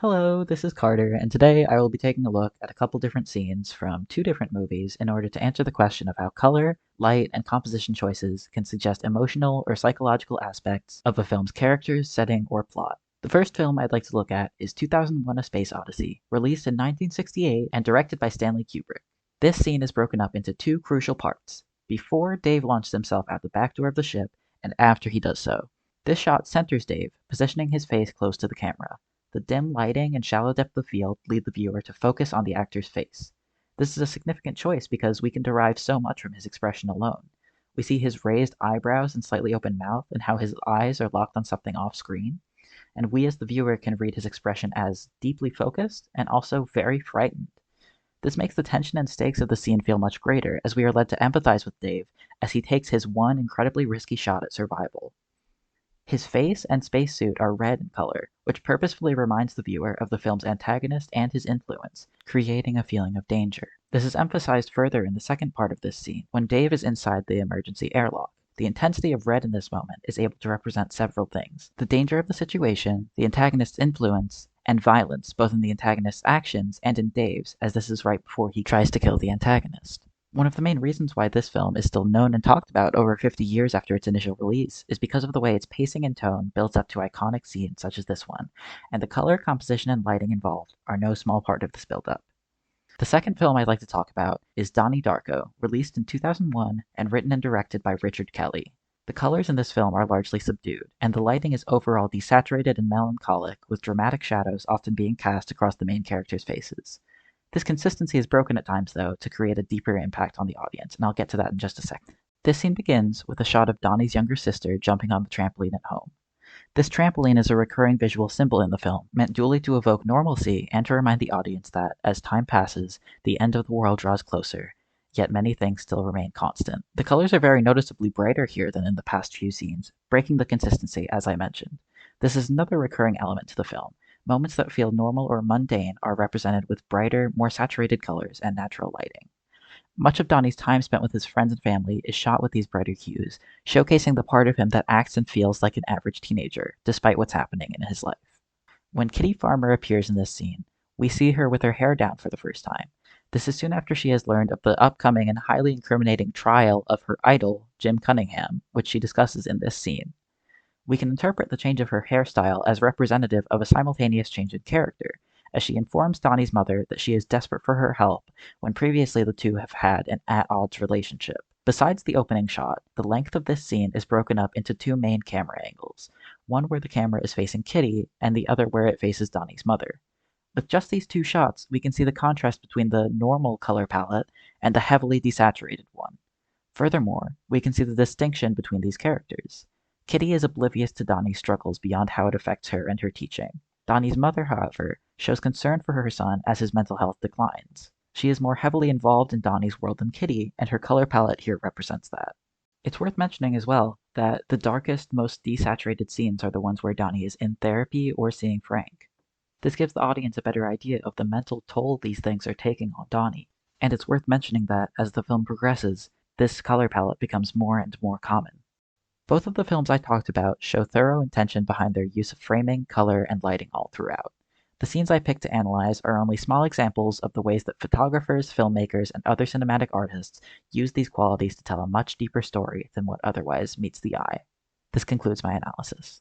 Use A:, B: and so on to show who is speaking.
A: Hello, this is Carter, and today I will be taking a look at a couple different scenes from two different movies in order to answer the question of how color, light, and composition choices can suggest emotional or psychological aspects of a film's characters, setting, or plot. The first film I'd like to look at is 2001: A Space Odyssey, released in 1968 and directed by Stanley Kubrick. This scene is broken up into two crucial parts: before Dave launches himself out the back door of the ship, and after he does so. This shot centers Dave, positioning his face close to the camera. The dim lighting and shallow depth of field lead the viewer to focus on the actor's face. This is a significant choice because we can derive so much from his expression alone. We see his raised eyebrows and slightly open mouth and how his eyes are locked on something off screen, and we as the viewer can read his expression as deeply focused and also very frightened. This makes the tension and stakes of the scene feel much greater, as we are led to empathize with Dave as he takes his one incredibly risky shot at survival. His face and spacesuit are red in color, which purposefully reminds the viewer of the film's antagonist and his influence, creating a feeling of danger. This is emphasized further in the second part of this scene, when Dave is inside the emergency airlock. The intensity of red in this moment is able to represent several things: the danger of the situation, the antagonist's influence, and violence, both in the antagonist's actions and in Dave's, as this is right before he tries to kill the antagonist. One of the main reasons why this film is still known and talked about over 50 years after its initial release is because of the way its pacing and tone builds up to iconic scenes such as this one, and the color, composition, and lighting involved are no small part of this build-up. The second film I'd like to talk about is Donnie Darko, released in 2001 and written and directed by Richard Kelly. The colors in this film are largely subdued, and the lighting is overall desaturated and melancholic, with dramatic shadows often being cast across the main characters' faces. This consistency is broken at times, though, to create a deeper impact on the audience, and I'll get to that in just a second. This scene begins with a shot of Donnie's younger sister jumping on the trampoline at home. This trampoline is a recurring visual symbol in the film, meant duly to evoke normalcy and to remind the audience that, as time passes, the end of the world draws closer, yet many things still remain constant. The colors are very noticeably brighter here than in the past few scenes, breaking the consistency, as I mentioned. This is another recurring element to the film. Moments that feel normal or mundane are represented with brighter, more saturated colors and natural lighting. Much of Donnie's time spent with his friends and family is shot with these brighter hues, showcasing the part of him that acts and feels like an average teenager, despite what's happening in his life. When Kitty Farmer appears in this scene, we see her with her hair down for the first time. This is soon after she has learned of the upcoming and highly incriminating trial of her idol, Jim Cunningham, which she discusses in this scene. We can interpret the change of her hairstyle as representative of a simultaneous change in character, as she informs Donnie's mother that she is desperate for her help when previously the two have had an at-odds relationship. Besides the opening shot, the length of this scene is broken up into two main camera angles, one where the camera is facing Kitty and the other where it faces Donnie's mother. With just these two shots, we can see the contrast between the normal color palette and the heavily desaturated one. Furthermore, we can see the distinction between these characters. Kitty is oblivious to Donnie's struggles beyond how it affects her and her teaching. Donnie's mother, however, shows concern for her son as his mental health declines. She is more heavily involved in Donnie's world than Kitty, and her color palette here represents that. It's worth mentioning as well that the darkest, most desaturated scenes are the ones where Donnie is in therapy or seeing Frank. This gives the audience a better idea of the mental toll these things are taking on Donnie, and it's worth mentioning that, as the film progresses, this color palette becomes more and more common. Both of the films I talked about show thorough intention behind their use of framing, color, and lighting all throughout. The scenes I picked to analyze are only small examples of the ways that photographers, filmmakers, and other cinematic artists use these qualities to tell a much deeper story than what otherwise meets the eye. This concludes my analysis.